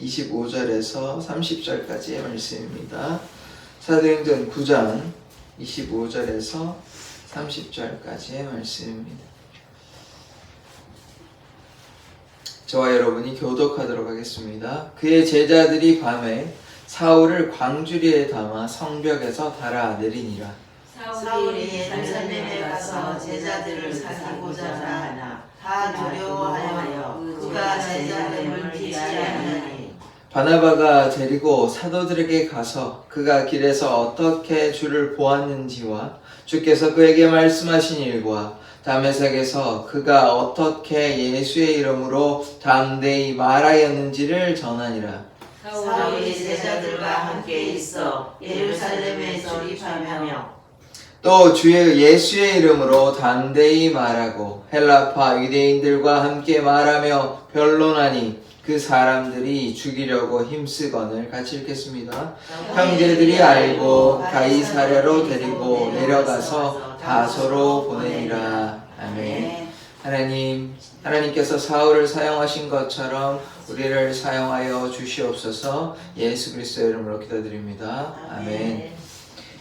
25절에서 30절까지의 말씀입니다. 사도행전 9장 25절에서 30절까지의 말씀입니다. 저와 여러분이 교독하도록 하겠습니다. 그의 제자들이 밤에 사울을 광주리에 담아 성벽에서 달아 내리니라. 사울이 예루살렘에 가서 제자들을 사귀고자 하나 다 두려워하여 그가 제자됨을 믿지 아니하니. 바나바가 데리고 사도들에게 가서 그가 길에서 어떻게 주를 보았는지와 주께서 그에게 말씀하신 일과 다메섹에서 그가 어떻게 예수의 이름으로 담대히 말하였는지를 전하니라. 사울이 제자들과 함께 있어 예루살렘에 출입하며 또 주의 예수의 이름으로 담대히 말하고 헬라파 유대인들과 함께 말하며 변론하니 그 사람들이 죽이려고 힘쓰거늘. 같이 읽겠습니다. 형제들이 알고 가이사랴로 데리고 내려가서 다소로 보내니라. 아멘. 하나님께서 사울을 사용하신 것처럼 우리를 사용하여 주시옵소서. 예수 그리스도의 이름으로 기도드립니다. 아멘.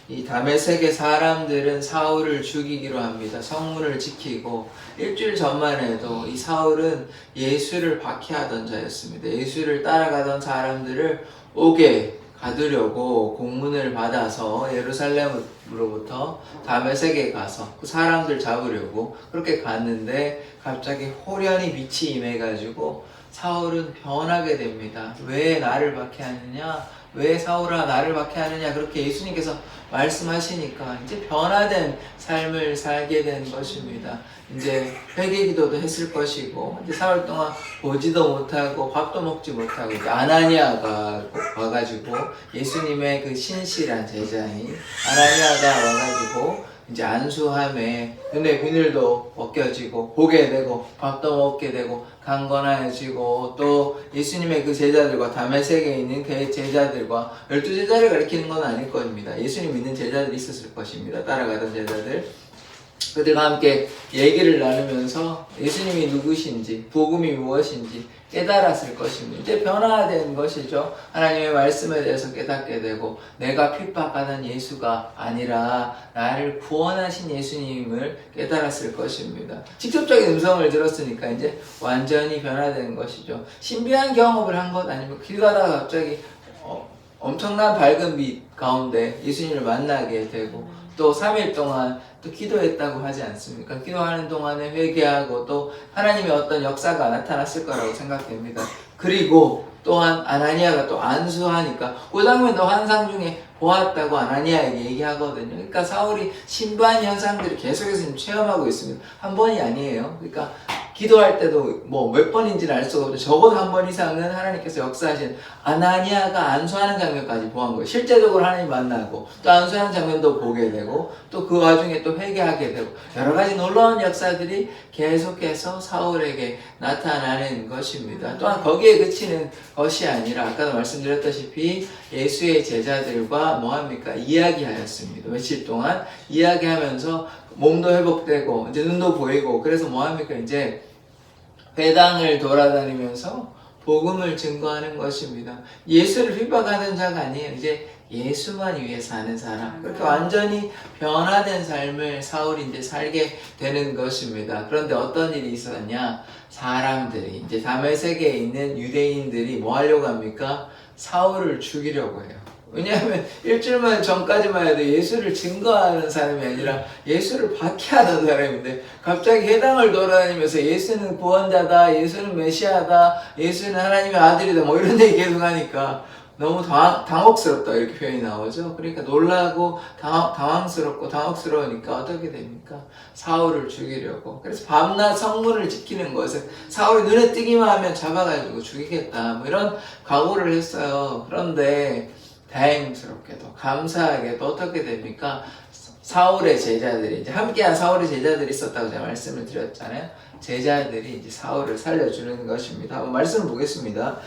이 다메섹의 사람들은 사울을 죽이기로 합니다. 성문을 지키고 일주일 전만 해도 이 사울은 예수를 박해하던 자였습니다. 예수를 따라가던 사람들을 옥에 가두려고 공문을 받아서 예루살렘으로부터 다메섹에 가서 그 사람들 잡으려고 그렇게 갔는데 갑자기 호련히 빛이 임해가지고 사울은 변하게 됩니다. 왜 나를 박해하느냐? 왜 사울아 나를 박해하느냐? 그렇게 예수님께서 말씀하시니까 이제 변화된 삶을 살게 된 것입니다. 이제 회개기도도 했을 것이고 이제 사흘 동안 보지도 못하고 밥도 먹지 못하고 이제 아나니아가 와가지고 예수님의 그 신실한 제자인 아나니아가 와가지고 이제 안수함에 눈에 비늘도 벗겨지고 보게 되고 밥도 먹게 되고 강건해지고 또 예수님의 그 제자들과 다메섹에 있는 그 제자들과 12제자를 가리키는 건 아닐 겁니다. 예수님 믿는 제자들이 있었을 것입니다. 따라가던 제자들. 그들과 함께 얘기를 나누면서 예수님이 누구신지, 복음이 무엇인지 깨달았을 것입니다. 이제 변화된 것이죠. 하나님의 말씀에 대해서 깨닫게 되고 내가 핍박하는 예수가 아니라 나를 구원하신 예수님을 깨달았을 것입니다. 직접적인 음성을 들었으니까 이제 완전히 변화된 것이죠. 신비한 경험을 한 것 아니면 길 가다가 갑자기 엄청난 밝은 빛 가운데 예수님을 만나게 되고 또 3일 동안 또 기도했다고 하지 않습니까? 기도하는 동안에 회개하고 또 하나님의 어떤 역사가 나타났을 거라고 생각됩니다. 그리고 또한 아나니아가 또 안수하니까 그 장면도 환상 중에 보았다고 아나니아에게 얘기하거든요. 그러니까 사울이 신비한 현상들을 계속해서 체험하고 있습니다. 한 번이 아니에요. 그러니까 기도할 때도 뭐 몇 번인지는 알 수가 없죠. 적어도 한 번 이상은 하나님께서 역사하신 아나니아가 안수하는 장면까지 보한 거예요. 실제적으로 하나님 만나고 또 안수하는 장면도 보게 되고 또 그 와중에 또 회개하게 되고 여러 가지 놀라운 역사들이 계속해서 사울에게 나타나는 것입니다. 또한 거기에 그치는 것이 아니라 아까도 말씀드렸다시피 예수의 제자들과 뭐합니까? 이야기하였습니다. 며칠 동안 이야기하면서 몸도 회복되고 이제 눈도 보이고 그래서 뭐합니까? 이제 회당을 돌아다니면서 복음을 증거하는 것입니다. 예수를 핍박하는 자가 아니에요. 이제 예수만 위해 사는 사람. 그렇게 완전히 변화된 삶을 사울이 이제 살게 되는 것입니다. 그런데 어떤 일이 있었냐? 사람들이 이제 다메섹에 있는 유대인들이 뭐 하려고 합니까? 사울을 죽이려고 해요. 왜냐하면 일주일만 전까지만 해도 예수를 증거하는 사람이 아니라 예수를 박해하던 사람인데 갑자기 회당을 돌아다니면서 예수는 구원자다, 예수는 메시아다, 예수는 하나님의 아들이다 뭐 이런 얘기 계속 하니까 너무 당혹스럽다 이렇게 표현이 나오죠. 그러니까 놀라고 당황스럽고 당혹스러우니까 어떻게 됩니까? 사울을 죽이려고. 그래서 밤낮 성문을 지키는 것은 사울이 눈에 뜨기만 하면 잡아가지고 죽이겠다 뭐 이런 각오를 했어요. 그런데 다행스럽게도 감사하게도 어떻게 됩니까? 사울의 제자들이 이제 함께한 사울의 제자들이 있었다고 제가 말씀을 드렸잖아요. 제자들이 이제 사울을 살려주는 것입니다. 한번 말씀을 보겠습니다.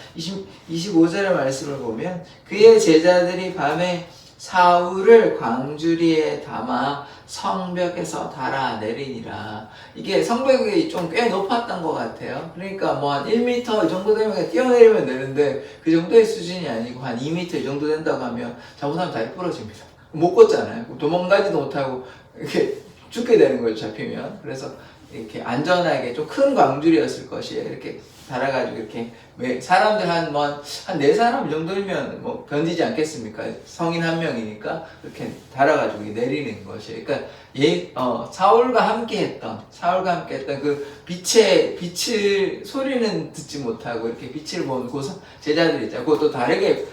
25절의 말씀을 보면 그의 제자들이 밤에 사울을 광주리에 담아 성벽에서 달아내리니라. 이게 성벽이 좀 꽤 높았던 것 같아요. 그러니까 뭐 한 1m 이 정도 되면 그냥 뛰어내리면 되는데 그 정도의 수준이 아니고 한 2m 이 정도 된다고 하면 잘못하면 다리 부러집니다. 못 걷잖아요. 도망가지도 못하고 이렇게 죽게 되는 거죠, 잡히면. 그래서 이렇게 안전하게 좀 큰 광주리였을 것이에요. 이렇게 달아가지고 이렇게 왜 사람들 한 4사람 정도면 뭐 견디지 않겠습니까? 성인 한 명이니까 그렇게 달아가지고 내리는 것이에요. 그러니까 사울과 함께 했던 그 빛을 소리는 듣지 못하고 이렇게 빛을 보는 그 제자들 있잖아요. 그것도 다르게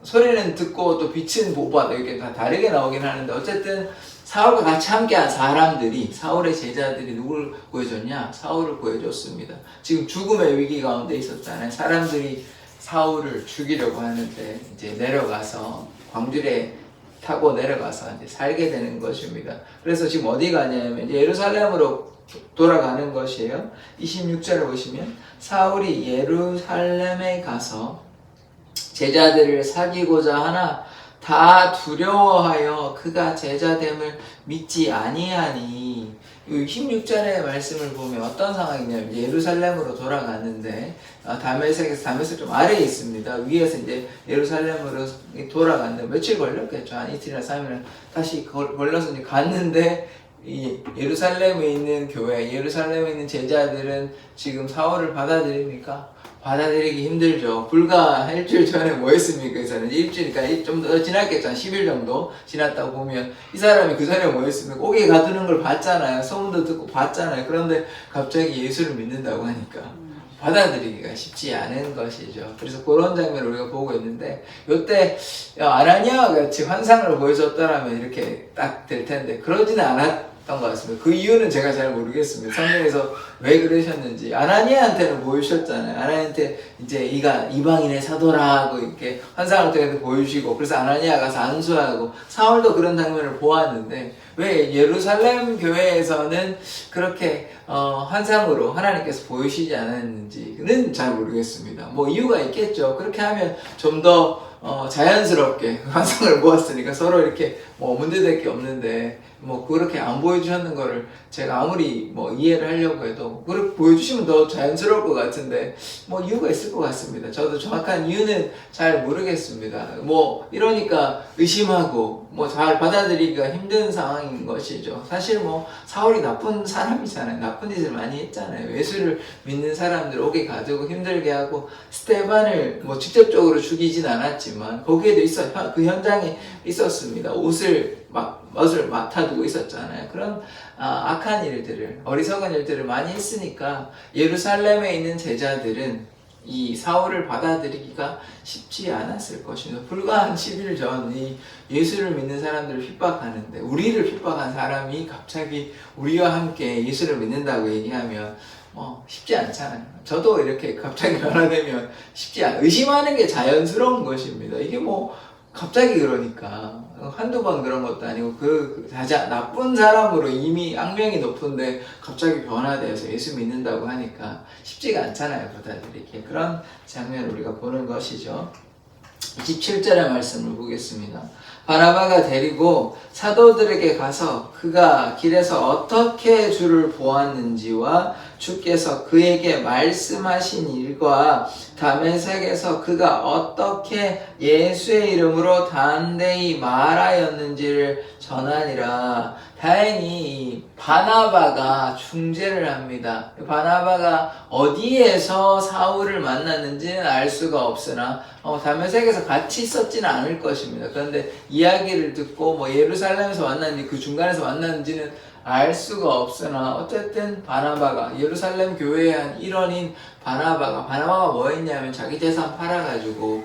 소리는 듣고 또 빛은 못 봐도 이렇게 다 다르게 나오긴 하는데 어쨌든 사울과 같이 함께한 사람들이 사울의 제자들이 누구를 구해줬냐? 사울을 구해줬습니다. 지금 죽음의 위기 가운데 있었잖아요. 사람들이 사울을 죽이려고 하는데 이제 내려가서 광주리에 타고 내려가서 이제 살게 되는 것입니다. 그래서 지금 어디 가냐면 이제 예루살렘으로 돌아가는 것이에요. 26절을 보시면 사울이 예루살렘에 가서 제자들을 사귀고자 하나 다 두려워하여 그가 제자됨을 믿지 아니하니. 16절의 말씀을 보면 어떤 상황이냐면 예루살렘으로 돌아갔는데 다메섹에서 좀 아래에 있습니다. 위에서 이제 예루살렘으로 돌아갔는데 며칠 걸렸겠죠. 한 이틀이나 3일은 다시 걸려서 이제 갔는데 이 예루살렘에 있는 교회, 예루살렘에 있는 제자들은 지금 사울을 받아들입니까? 받아들이기 힘들죠. 불과 일주일 전에 뭐 했습니까? 이 사람은 일주일이니까 좀 더 지났겠죠. 한 10일 정도 지났다고 보면 이 사람이 그 전에 뭐 했습니까? 옥에 가두는 걸 봤잖아요. 소문도 듣고 봤잖아요. 그런데 갑자기 예수를 믿는다고 하니까 받아들이기가 쉽지 않은 것이죠. 그래서 그런 장면을 우리가 보고 있는데 이때 아나니아와 같이 환상을 보여줬더라면 이렇게 딱 될 텐데 그러지는 않았던 것 같습니다. 그 이유는 제가 잘 모르겠습니다. 성경에서 왜 그러셨는지. 아나니아한테는 보여주셨잖아요. 아나니아한테 이제 이가 이방인의 사도라고 이렇게 환상을 통해서 보여주시고 그래서 아나니아가 가서 안수하고 사울도 그런 장면을 보았는데 왜 예루살렘 교회에서는 그렇게 환상으로 하나님께서 보이시지 않았는지는 잘 모르겠습니다. 뭐 이유가 있겠죠. 그렇게 하면 좀 더 자연스럽게 환상을 보았으니까 서로 이렇게 뭐 문제될 게 없는데 뭐 그렇게 안 보여주셨는 거를 제가 아무리 뭐 이해를 하려고 해도 그렇게 보여주시면 더 자연스러울 것 같은데 뭐 이유가 있을 것 같습니다. 저도 정확한 이유는 잘 모르겠습니다. 뭐 이러니까 의심하고 뭐 잘 받아들이기가 힘든 상황인 것이죠. 사실 뭐 사울이 나쁜 사람이잖아요. 나쁜 짓을 많이 했잖아요. 예수를 믿는 사람들 옥에 가두고 힘들게 하고 스테반을 뭐 직접적으로 죽이진 않았지만 거기에도 그 현장에 있었습니다. 옷을 맡아두고 있었잖아요. 그런 악한 일들을, 어리석은 일들을 많이 했으니까 예루살렘에 있는 제자들은 이 사울을 받아들이기가 쉽지 않았을 것입니다. 불과 한 10일 전 이 예수를 믿는 사람들을 핍박하는데 우리를 핍박한 사람이 갑자기 우리와 함께 예수를 믿는다고 얘기하면 쉽지 않잖아요. 저도 이렇게 갑자기 변화되면 의심하는 게 자연스러운 것입니다. 이게 뭐 갑자기 그러니까 한두 번 그런 것도 아니고 나쁜 사람으로 이미 악명이 높은데 갑자기 변화돼서 예수 믿는다고 하니까 쉽지가 않잖아요. 받아들이기. 그런 장면을 우리가 보는 것이죠. 27절의 말씀을 보겠습니다. 바나바가 데리고 사도들에게 가서 그가 길에서 어떻게 주를 보았는지와 주께서 그에게 말씀하신 일과 다메섹에서 그가 어떻게 예수의 이름으로 담대히 말하였는지를 전하니라. 다행히 바나바가 중재를 합니다. 바나바가 어디에서 사울을 만났는지는 알 수가 없으나 다메섹에서 같이 있었지는 않을 것입니다. 그런데 이야기를 듣고 뭐 예루살렘에서 만났는지 그 중간에서 만났는지는 알 수가 없으나 어쨌든 바나바가 예루살렘 교회의 한 일원인 바나바가 뭐 했냐면 자기 재산 팔아가지고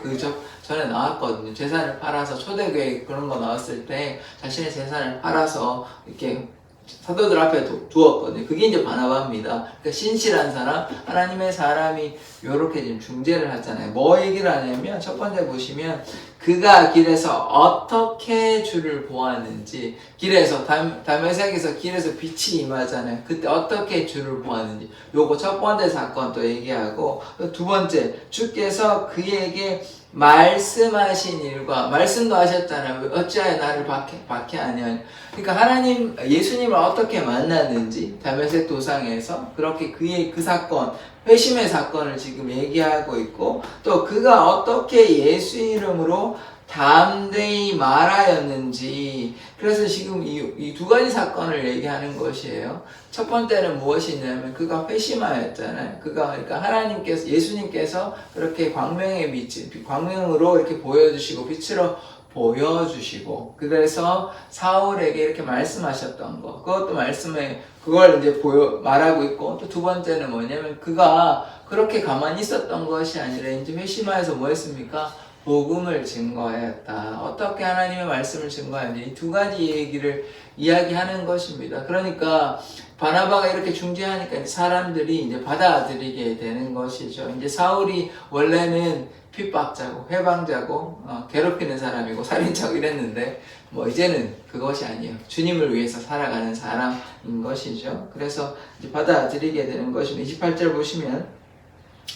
전에 나왔거든요. 재산을 팔아서 초대교회 그런 거 나왔을 때 자신의 재산을 팔아서 이렇게 사도들 앞에 두었거든요. 그게 이제 바나바입니다. 그러니까 신실한 사람, 하나님의 사람이 요렇게 지금 중재를 하잖아요. 뭐 얘기를 하냐면 첫 번째 보시면 그가 길에서 어떻게 주를 보았는지, 길에서 다메섹에서 길에서 빛이 임하잖아요. 그때 어떻게 주를 보았는지 요거 첫 번째 사건 또 얘기하고, 두 번째 주께서 그에게 말씀하신 일과 말씀도 하셨잖아요. 어찌하여 나를 박해하냐. 그러니까 하나님 예수님을 어떻게 만났는지 다메섹 도상에서 그렇게 그의 그 사건 회심의 사건을 지금 얘기하고 있고 또 그가 어떻게 예수 이름으로 담대히 말하였는지 그래서 지금 이 두 가지 사건을 얘기하는 것이에요. 첫 번째는 무엇이 있냐면 그가 회심하였잖아요. 그러니까 하나님께서 예수님께서 그렇게 광명의 빛 광명으로 이렇게 보여주시고 빛으로 보여주시고 그래서 사울에게 이렇게 말씀하셨던 거 그것도 말씀에 그걸 이제 말하고 있고 또 두 번째는 뭐냐면 그가 그렇게 가만히 있었던 것이 아니라 이제 회심하여서 뭐 했습니까? 복음을 증거하였다. 어떻게 하나님의 말씀을 증거하는지 이 두 가지 얘기를 이야기하는 것입니다. 그러니까 바나바가 이렇게 중재하니까 사람들이 이제 받아들이게 되는 것이죠. 이제 사울이 원래는 핍박자고 회방자고 괴롭히는 사람이고 살인자고 이랬는데 뭐 이제는 그것이 아니에요. 주님을 위해서 살아가는 사람인 것이죠. 그래서 이제 받아들이게 되는 것입니다. 28절 보시면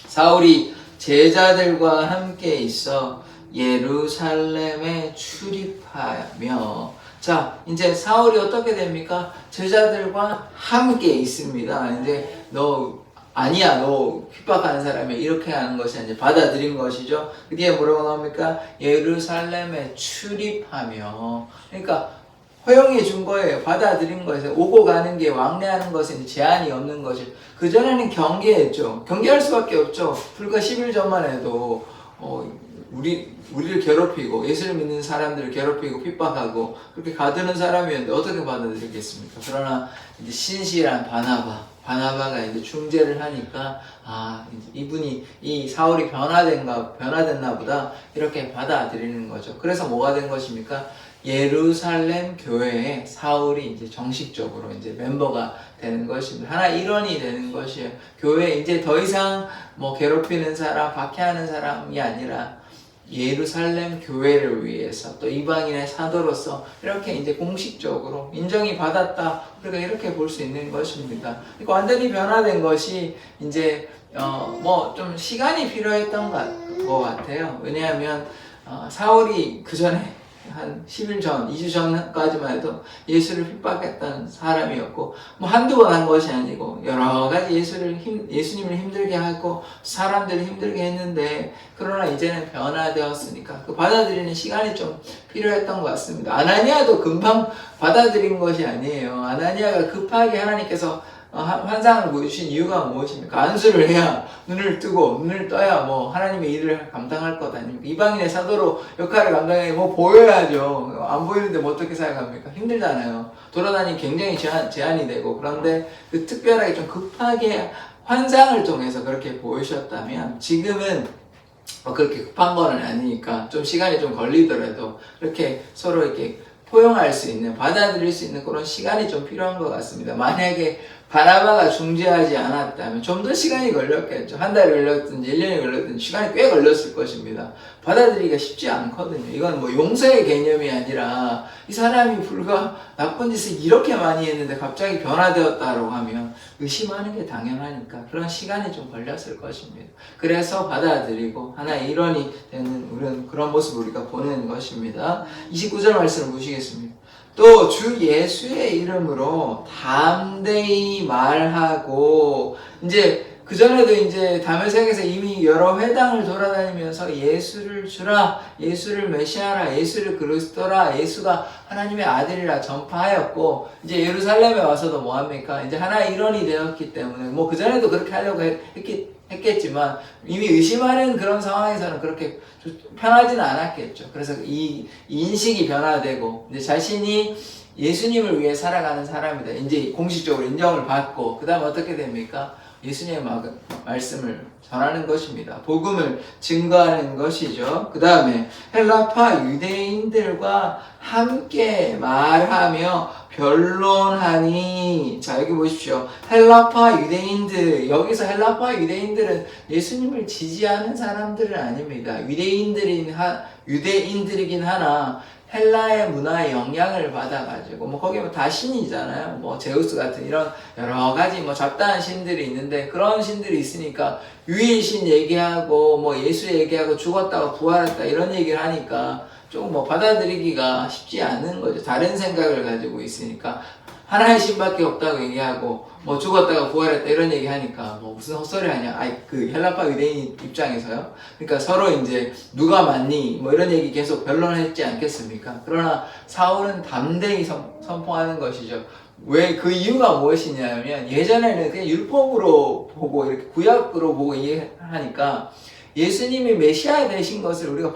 사울이 제자들과 함께 있어 예루살렘에 출입하며 자 이제 사울이 어떻게 됩니까? 제자들과 함께 있습니다. 이제 너 핍박하는 사람이 이렇게 하는 것이 이제 받아들인 것이죠. 그 뒤에 뭐라고 나옵니까? 예루살렘에 출입하며 그러니까 허용해 준 거예요. 받아들인 거예요. 오고 가는 게 왕래하는 것은 제한이 없는 것이. 그전에는 경계했죠. 경계할 수밖에 없죠. 불과 10일 전만 해도 우리를 괴롭히고 예수를 믿는 사람들을 괴롭히고 핍박하고 그렇게 가두는 사람이었는데 어떻게 받아들이겠습니까? 그러나 이제 신실한 바나바가 이제 중재를 하니까 이분이 이 사울이 변화됐나 보다 이렇게 받아들이는 거죠. 그래서 뭐가 된 것입니까? 예루살렘 교회에 사울이 이제 정식적으로 이제 멤버가 되는 것입니다. 하나 일원이 되는 것이에요. 교회에 이제 더 이상 뭐 괴롭히는 사람, 박해하는 사람이 아니라 예루살렘 교회를 위해서 또 이방인의 사도로서 이렇게 이제 공식적으로 인정이 받았다. 우리가 이렇게 볼 수 있는 것입니다. 그러니까 완전히 변화된 것이 이제 뭐 좀 시간이 필요했던 것 같아요. 왜냐하면 사울이 그 전에 한 10일 전, 2주 전까지만 해도 예수를 핍박했던 사람이었고 뭐 한두 번 한 것이 아니고 여러 가지 예수님을 힘들게 하고 사람들을 힘들게 했는데 그러나 이제는 변화되었으니까 그 받아들이는 시간이 좀 필요했던 것 같습니다. 아나니아도 금방 받아들인 것이 아니에요. 아나니아가 급하게 하나님께서 환상을 보여주신 이유가 무엇입니까? 안수를 해야 눈을 떠야 뭐 하나님의 일을 감당할 것 아닙니까? 이방인의 사도로 역할을 감당해 뭐 보여야죠. 안 보이는데 뭐 어떻게 생각합니까? 힘들잖아요. 돌아다니기 굉장히 제한이 되고 그런데 그 특별하게 좀 급하게 환상을 통해서 그렇게 보이셨다면 지금은 그렇게 급한 거는 아니니까 좀 시간이 좀 걸리더라도 이렇게 서로 이렇게 포용할 수 있는, 받아들일 수 있는 그런 시간이 좀 필요한 것 같습니다. 만약에 바나바가 중재하지 않았다면 좀 더 시간이 걸렸겠죠. 한 달이 걸렸든지 1년이 걸렸든지 시간이 꽤 걸렸을 것입니다. 받아들이기가 쉽지 않거든요. 이건 뭐 용서의 개념이 아니라 이 사람이 불과 나쁜 짓을 이렇게 많이 했는데 갑자기 변화되었다고 하면 의심하는 게 당연하니까 그런 시간이 좀 걸렸을 것입니다. 그래서 받아들이고 하나의 일원이 되는 그런 모습을 우리가 보는 것입니다. 29절 말씀을 보시겠습니다. 또 주 예수의 이름으로 담대히 말하고 이제 그전에도 이제 다메섹에서 이미 여러 회당을 돌아다니면서 예수를 주라, 예수를 메시아라, 예수를 그리스도라, 예수가 하나님의 아들이라 전파하였고 이제 예루살렘에 와서도 뭐합니까? 이제 하나의 일원이 되었기 때문에 뭐 그전에도 그렇게 하려고 했겠지만 이미 의심하는 그런 상황에서는 그렇게 편하지는 않았겠죠. 그래서 이 인식이 변화되고 이제 자신이 예수님을 위해 살아가는 사람이다. 이제 공식적으로 인정을 받고 그 다음 어떻게 됩니까? 예수님의 말씀을 전하는 것입니다. 복음을 증거하는 것이죠. 그 다음에 헬라파 유대인들과 함께 말하며 변론하니. 자, 여기 보십시오. 헬라파 유대인들. 여기서 헬라파 유대인들은 예수님을 지지하는 사람들은 아닙니다. 유대인들이긴 하나 헬라의 문화의 영향을 받아가지고 뭐 거기 다 신이잖아요. 뭐 제우스 같은 이런 여러 가지 뭐 잡다한 신들이 있는데 그런 신들이 있으니까 유일신 얘기하고 뭐 예수 얘기하고 죽었다가 부활했다 이런 얘기를 하니까 조금 뭐 받아들이기가 쉽지 않은 거죠. 다른 생각을 가지고 있으니까 하나의 신밖에 없다고 얘기하고 뭐 죽었다가 부활했다 이런 얘기 하니까 뭐 무슨 헛소리 하냐. 아이 그 헬라파 유대인 입장에서요. 그러니까 서로 이제 누가 맞니 뭐 이런 얘기 계속 변론했지 않겠습니까? 그러나 사울은 담대히 선포하는 것이죠. 왜 그 이유가 무엇이냐면 예전에는 그냥 율법으로 보고 이렇게 구약으로 보고 이해하니까 예수님이 메시아 되신 것을 우리가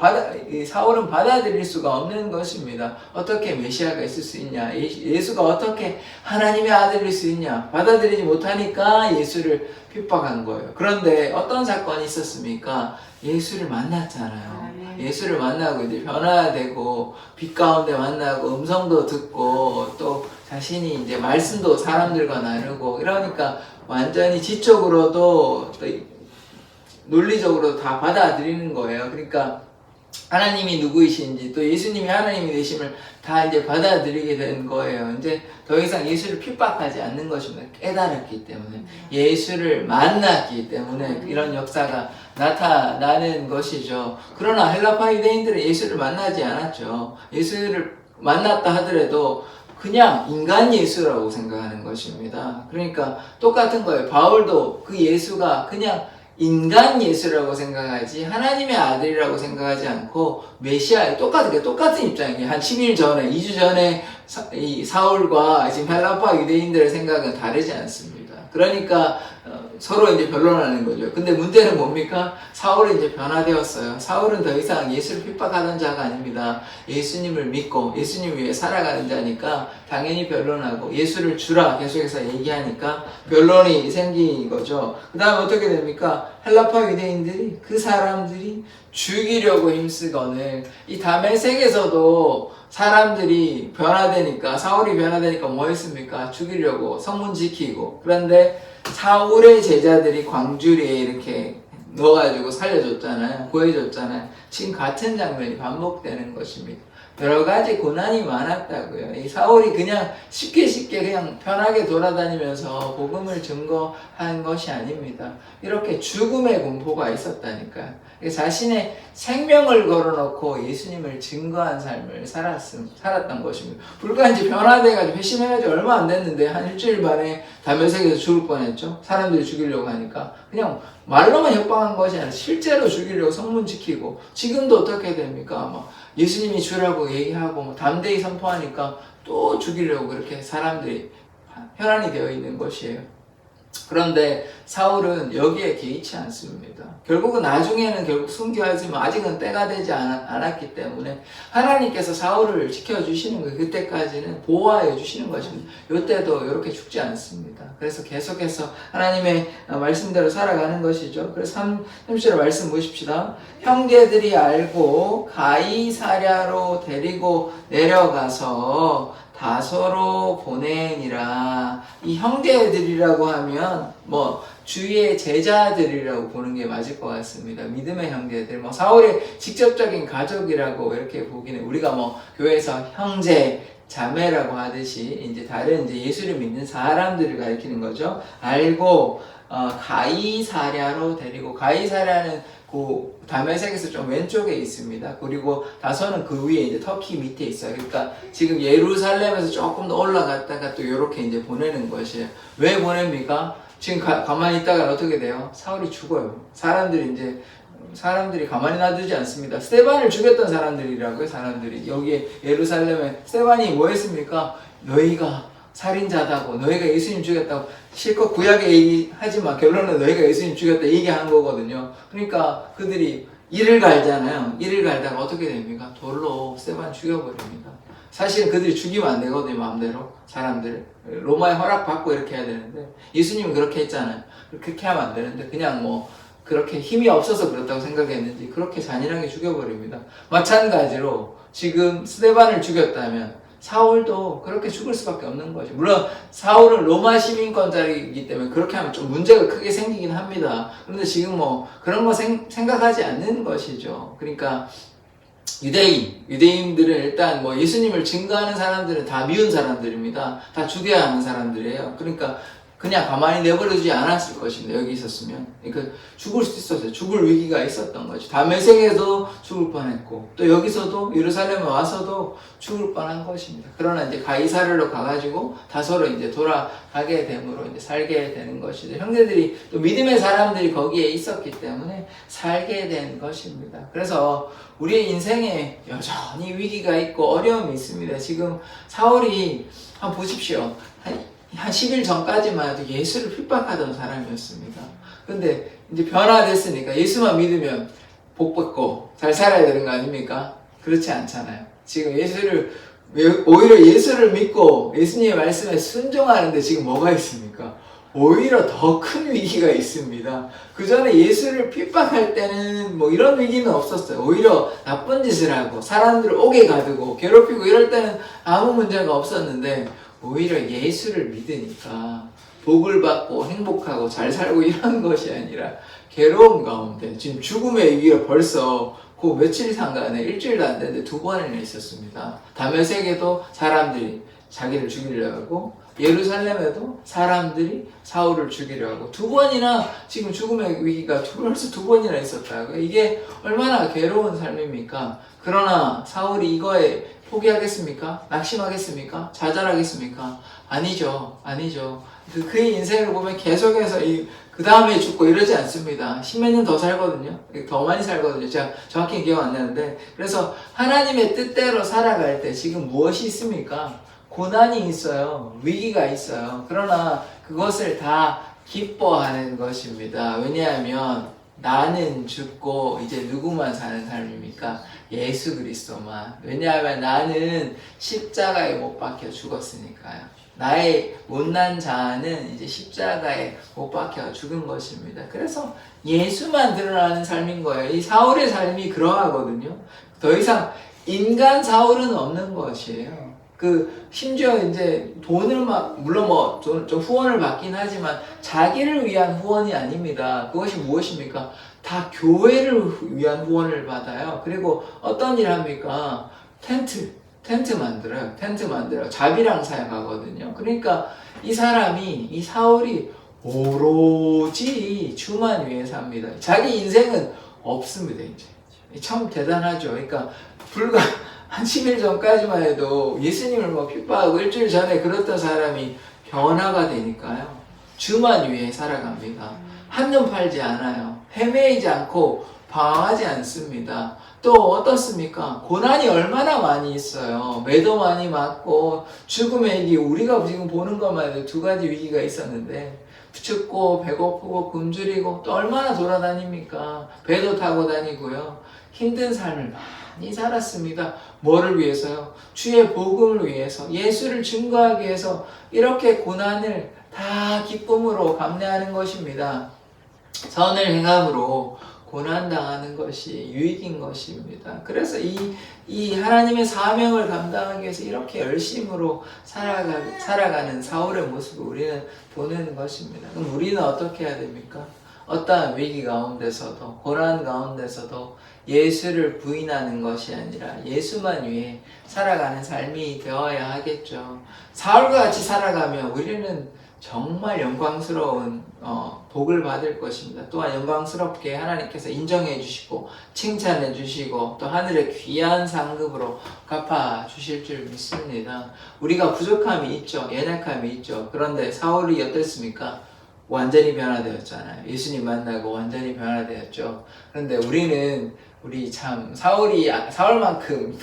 사울은 받아들일 수가 없는 것입니다. 어떻게 메시아가 있을 수 있냐? 예수가 어떻게 하나님의 아들일 수 있냐? 받아들이지 못하니까 예수를 핍박한 거예요. 그런데 어떤 사건이 있었습니까? 예수를 만났잖아요. 예수를 만나고 이제 변화되고 빛 가운데 만나고 음성도 듣고 또 자신이 이제 말씀도 사람들과 나누고 이러니까 완전히 지적으로도 또 논리적으로 다 받아들이는 거예요. 그러니까 하나님이 누구이신지 또 예수님이 하나님이 되심을 다 이제 받아들이게 된 거예요. 이제 더 이상 예수를 핍박하지 않는 것입니다. 깨달았기 때문에 예수를 만났기 때문에 이런 역사가 나타나는 것이죠. 그러나 헬라파 유대인들은 예수를 만나지 않았죠. 예수를 만났다 하더라도 그냥 인간 예수라고 생각하는 것입니다. 그러니까 똑같은 거예요. 바울도 그 예수가 그냥 인간 예수라고 생각하지 하나님의 아들이라고 생각하지 않고 메시아 똑같은 입장이에요. 한 10일 전에 2주 전에 사울과 지금 헬라파 유대인들의 생각은 다르지 않습니다. 그러니까 서로 이제 변론하는 거죠. 근데 문제는 뭡니까? 사울이 이제 변화되었어요. 사울은 더 이상 예수를 핍박하던 자가 아닙니다. 예수님을 믿고 예수님 위해 살아가는 자니까 당연히 변론하고 예수를 주라 계속해서 얘기하니까 변론이 생긴 거죠. 그 다음에 어떻게 됩니까? 헬라파 유대인들이 그 사람들이 죽이려고 힘쓰거늘 이 다메섹에서도 사람들이 변화되니까 사울이 변화되니까 뭐 했습니까? 죽이려고 성문 지키고 그런데 사울의 제자들이 광주리에 이렇게 넣어가지고 살려줬잖아요. 구해줬잖아요. 지금 같은 장면이 반복되는 것입니다. 여러 가지 고난이 많았다고요. 이 사울이 그냥 쉽게 그냥 편하게 돌아다니면서 복음을 증거한 것이 아닙니다. 이렇게 죽음의 공포가 있었다니까요. 자신의 생명을 걸어놓고 예수님을 증거한 삶을 살았던 것입니다. 불과 이제 변화돼가지고 회심해가지고 얼마 안 됐는데 한 일주일 만에 다메섹에서 죽을 뻔했죠. 사람들이 죽이려고 하니까 그냥 말로만 협박한 것이 아니라 실제로 죽이려고 성문 지키고 지금도 어떻게 됩니까? 막 예수님이 주라고 얘기하고 담대히 선포하니까 또 죽이려고 그렇게 사람들이 혈안이 되어 있는 것이에요. 그런데 사울은 여기에 개의치 않습니다. 결국은 나중에는 결국 순교하지만 아직은 때가 되지 않았기 때문에 하나님께서 사울을 지켜주시는 거예요. 그때까지는 보호하여 주시는 것입니다. 이때도 이렇게 죽지 않습니다. 그래서 계속해서 하나님의 말씀대로 살아가는 것이죠. 그래서 30절 말씀 보십시다. 형제들이 알고 가이사랴로 데리고 내려가서 다소로 보내니라. 이 형제들이라고 하면 뭐 주위의 제자들이라고 보는 게 맞을 것 같습니다. 믿음의 형제들, 뭐 사울의 직접적인 가족이라고 이렇게 보기는 우리가 뭐 교회에서 형제, 자매라고 하듯이 이제 다른 이제 예수를 믿는 사람들을 가리키는 거죠. 알고 가이사랴로 데리고 가이사랴는 그 다메섹에서 좀 왼쪽에 있습니다. 그리고 다소는 그 위에 이제 터키 밑에 있어요. 그러니까 지금 예루살렘에서 조금 더 올라갔다가 또 이렇게 이제 보내는 것이에요. 왜 보냅니까? 지금 가만히 있다가 어떻게 돼요? 사울이 죽어요. 사람들이 가만히 놔두지 않습니다. 스데반을 죽였던 사람들이라고요. 사람들이 여기에 예루살렘에 스데반이 뭐 했습니까? 너희가 살인자다고 너희가 예수님 죽였다고 실컷 구약에 얘기하지만 결론은 너희가 예수님 죽였다 얘기하는 거거든요. 그러니까 그들이 이를 갈잖아요. 이를 갈다가 어떻게 됩니까? 돌로 스데반 죽여버립니다. 사실은 그들이 죽이면 안 되거든요. 마음대로 사람들 로마의 허락 받고 이렇게 해야 되는데 예수님은 그렇게 했잖아요. 그렇게 하면 안 되는데 그냥 뭐 그렇게 힘이 없어서 그렇다고 생각했는지 그렇게 잔인하게 죽여버립니다. 마찬가지로 지금 스데반을 죽였다면 사울도 그렇게 죽을 수밖에 없는 거죠. 물론 사울은 로마 시민권자이기 때문에 그렇게 하면 좀 문제가 크게 생기긴 합니다. 그런데 지금 뭐 그런 거 생각하지 않는 것이죠. 그러니까 유대인들은 일단 뭐 예수님을 증거하는 사람들은 다 미운 사람들입니다. 다 죽여야 하는 사람들이에요. 그러니까 그냥 가만히 내버려두지 않았을 것인데, 여기 있었으면. 그러니까 죽을 수 있었어요. 죽을 위기가 있었던 거지. 다메섹에도 죽을 뻔했고, 또 여기서도 예루살렘에 와서도 죽을 뻔한 것입니다. 그러나 이제 가이사르로 가가지고 다소로 이제 돌아가게 됨으로 이제 살게 되는 것이죠. 형제들이 또 믿음의 사람들이 거기에 있었기 때문에 살게 된 것입니다. 그래서 우리의 인생에 여전히 위기가 있고 어려움이 있습니다. 지금 사울이 한번 보십시오. 한 10일 전까지만 해도 예수를 핍박하던 사람이었습니다. 근데 이제 변화됐으니까 예수만 믿으면 복 받고 잘 살아야 되는 거 아닙니까? 그렇지 않잖아요. 지금 오히려 예수를 믿고 예수님의 말씀에 순종하는데 지금 뭐가 있습니까? 오히려 더 큰 위기가 있습니다. 그 전에 예수를 핍박할 때는 뭐 이런 위기는 없었어요. 오히려 나쁜 짓을 하고 사람들을 옥에 가두고 괴롭히고 이럴 때는 아무 문제가 없었는데, 오히려 예수를 믿으니까 복을 받고 행복하고 잘 살고 이런 것이 아니라 괴로움 가운데, 지금 죽음의 위기가 벌써 그 며칠 상간에 일주일도 안 됐는데 2번이나 있었습니다. 다메섹에도 사람들이 자기를 죽이려고 하고, 예루살렘에도 사람들이 사울을 죽이려고 하고, 2번이나 지금 죽음의 위기가 벌써 2번이나 있었다고요. 이게 얼마나 괴로운 삶입니까? 그러나 사울이 이거에 포기하겠습니까? 낙심하겠습니까? 좌절하겠습니까? 아니죠. 그의 인생을 보면 계속해서 그 다음에 죽고 이러지 않습니다. 10몇 년 더 살거든요. 더 많이 살거든요. 제가 정확히 기억 안 나는데. 그래서 하나님의 뜻대로 살아갈 때 지금 무엇이 있습니까? 고난이 있어요. 위기가 있어요. 그러나 그것을 다 기뻐하는 것입니다. 왜냐하면 나는 죽고 이제 누구만 사는 삶입니까? 예수 그리스도만. 왜냐하면 나는 십자가에 못 박혀 죽었으니까요. 나의 못난 자아는 이제 십자가에 못 박혀 죽은 것입니다. 그래서 예수만 드러나는 삶인 거예요. 이 사울의 삶이 그러하거든요. 더 이상 인간 사울은 없는 것이에요. 심지어 이제 돈을 물론 좀 후원을 받긴 하지만 자기를 위한 후원이 아닙니다. 그것이 무엇입니까? 다 교회를 위한 후원을 받아요. 그리고 어떤 일 합니까? 텐트 만들어요. 자비랑 사역하거든요. 그러니까 이 사울이 오로지 주만 위해 삽니다. 자기 인생은 없습니다, 이제. 참 대단하죠. 그러니까 불과 한 10일 전까지만 해도 예수님을 핍박하고 일주일 전에 그랬던 사람이 변화가 되니까요. 주만 위해 살아갑니다. 한눈 팔지 않아요. 헤매이지 않고 방황하지 않습니다. 또 어떻습니까? 고난이 얼마나 많이 있어요. 매도 많이 맞고 죽음의 위기, 우리가 지금 보는 것만 해도 2가지 위기가 있었는데, 춥고 배고프고 굶주리고 또 얼마나 돌아다닙니까? 배도 타고 다니고요. 힘든 삶을 많이 살았습니다. 뭐를 위해서요? 주의 복음을 위해서, 예수를 증거하기 위해서 이렇게 고난을 다 기쁨으로 감내하는 것입니다. 선을 행함으로 고난당하는 것이 유익인 것입니다. 그래서 이 하나님의 사명을 감당하기 위해서 이렇게 열심으로 살아가는 사울의 모습을 우리는 보는 것입니다. 그럼 우리는 어떻게 해야 됩니까? 어떠한 위기 가운데서도, 고난 가운데서도 예수를 부인하는 것이 아니라 예수만 위해 살아가는 삶이 되어야 하겠죠. 사울과 같이 살아가면 우리는 정말 영광스러운 복을 받을 것입니다. 또한 영광스럽게 하나님께서 인정해 주시고 칭찬해 주시고 또 하늘의 귀한 상급으로 갚아 주실 줄 믿습니다. 우리가 부족함이 있죠. 연약함이 있죠. 그런데 사울이 어땠습니까? 완전히 변화되었잖아요. 예수님 만나고 완전히 변화되었죠. 그런데 우리 참 사울만큼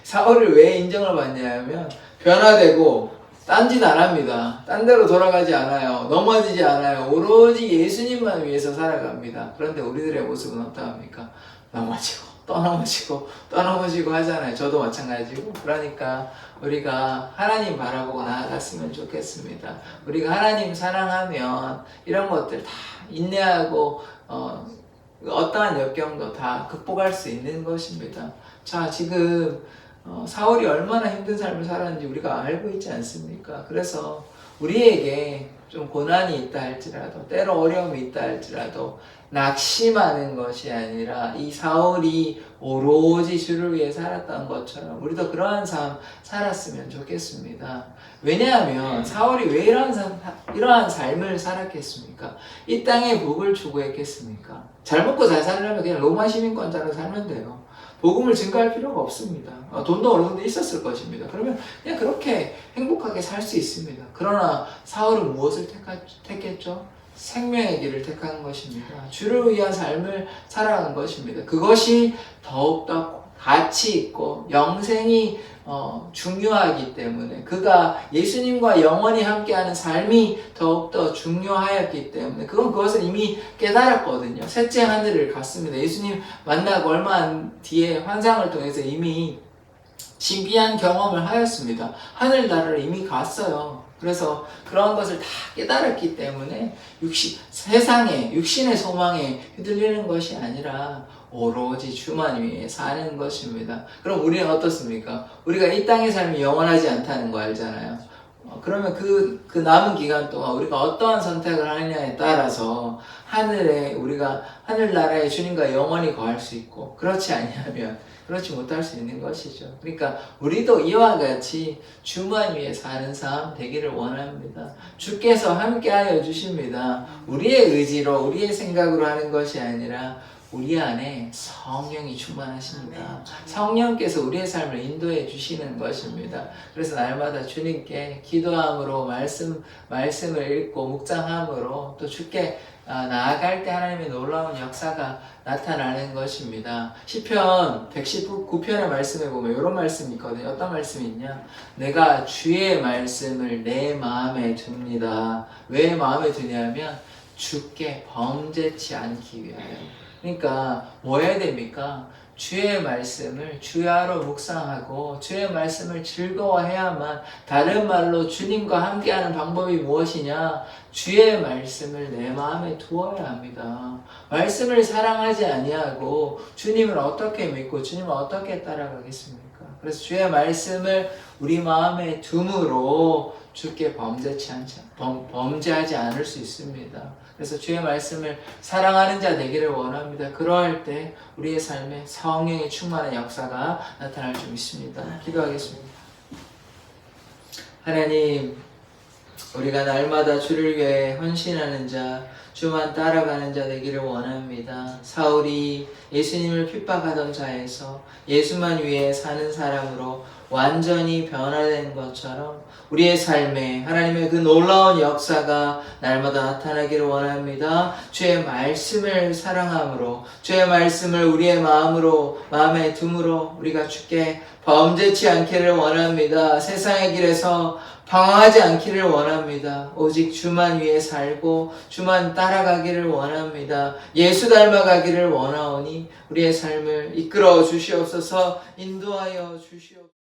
사울을 왜 인정을 받냐면 변화되고 딴짓 안 합니다. 딴 데로 돌아가지 않아요. 넘어지지 않아요. 오로지 예수님만 위해서 살아갑니다. 그런데 우리들의 모습은 어떠합니까? 넘어지고 또 넘어지고 하잖아요. 저도 마찬가지고. 그러니까 우리가 하나님 바라보고 나아갔으면 좋겠습니다. 우리가 하나님 사랑하면 이런 것들 다 인내하고 어떠한 역경도 다 극복할 수 있는 것입니다. 자, 지금 사울이 얼마나 힘든 삶을 살았는지 우리가 알고 있지 않습니까? 그래서 우리에게 좀 고난이 있다 할지라도 때로 어려움이 있다 할지라도 낙심하는 것이 아니라 이 사울이 오로지 주를 위해 살았던 것처럼 우리도 그러한 삶 살았으면 좋겠습니다. 왜냐하면 사울이 왜 이러한 삶을 살았겠습니까? 이 땅에 복을 추구했겠습니까? 잘 먹고 잘 살려면 그냥 로마 시민권자로 살면 돼요. 복음을 증거할 필요가 없습니다. 돈도 어느 정도 있었을 것입니다. 그러면 그냥 그렇게 행복하게 살 수 있습니다. 그러나 사울은 무엇을 택했죠? 생명의 길을 택한 것입니다. 주를 위한 삶을 살아가는 것입니다. 그것이 더욱더 가치 있고 영생이 중요하기 때문에 그가 예수님과 영원히 함께하는 삶이 더욱더 중요하였기 때문에 그것을 이미 깨달았거든요. 셋째 하늘을 갔습니다. 예수님 만나고 얼마 뒤에 환상을 통해서 이미 신비한 경험을 하였습니다. 하늘나라를 이미 갔어요. 그래서 그런 것을 다 깨달았기 때문에 세상에 육신의 소망에 휘둘리는 것이 아니라 오로지 주만 위해 사는 것입니다. 그럼 우리는 어떻습니까? 우리가 이 땅의 삶이 영원하지 않다는 거 알잖아요. 그러면 그 남은 기간 동안 우리가 어떠한 선택을 하느냐에 따라서 우리가 하늘나라에 주님과 영원히 거할 수 있고, 그렇지 아니하면 그렇지 못할 수 있는 것이죠. 그러니까 우리도 이와 같이 주만 위해 사는 삶 되기를 원합니다. 주께서 함께하여 주십니다. 우리의 의지로 우리의 생각으로 하는 것이 아니라 우리 안에 성령이 충만하십니다. 성령께서 우리의 삶을 인도해 주시는 것입니다. 그래서 날마다 주님께 기도함으로 말씀을 읽고 묵상함으로 또 주께 나아갈 때 하나님의 놀라운 역사가 나타나는 것입니다. 시편 119편의 말씀에 보면 이런 말씀이 있거든요. 어떤 말씀이 있냐? 내가 주의 말씀을 내 마음에 둡니다. 왜 마음에 두냐면 주께 범죄치 않기 위하여. 그러니까 뭐 해야 됩니까? 주의 말씀을 주야로 묵상하고 주의 말씀을 즐거워해야만, 다른 말로 주님과 함께하는 방법이 무엇이냐? 주의 말씀을 내 마음에 두어야 합니다. 말씀을 사랑하지 아니하고 주님을 어떻게 믿고 주님을 어떻게 따라가겠습니까? 그래서 주의 말씀을 우리 마음에 둠으로 주께 범죄하지 않을 수 있습니다. 그래서 주의 말씀을 사랑하는 자 되기를 원합니다. 그러할 때 우리의 삶에 성령의 충만한 역사가 나타날 줄 믿습니다. 기도하겠습니다. 하나님, 우리가 날마다 주를 위해 헌신하는 자, 주만 따라가는 자 되기를 원합니다. 사울이 예수님을 핍박하던 자에서 예수만 위해 사는 사람으로 완전히 변화된 것처럼 우리의 삶에 하나님의 그 놀라운 역사가 날마다 나타나기를 원합니다. 주의 말씀을 사랑함으로, 주의 말씀을 우리의 마음에 둠으로 우리가 주께 범죄치 않기를 원합니다. 세상의 길에서 방황하지 않기를 원합니다. 오직 주만 위해 살고 주만 따라가기를 원합니다. 예수 닮아가기를 원하오니 우리의 삶을 이끌어 주시옵소서, 인도하여 주시옵소서.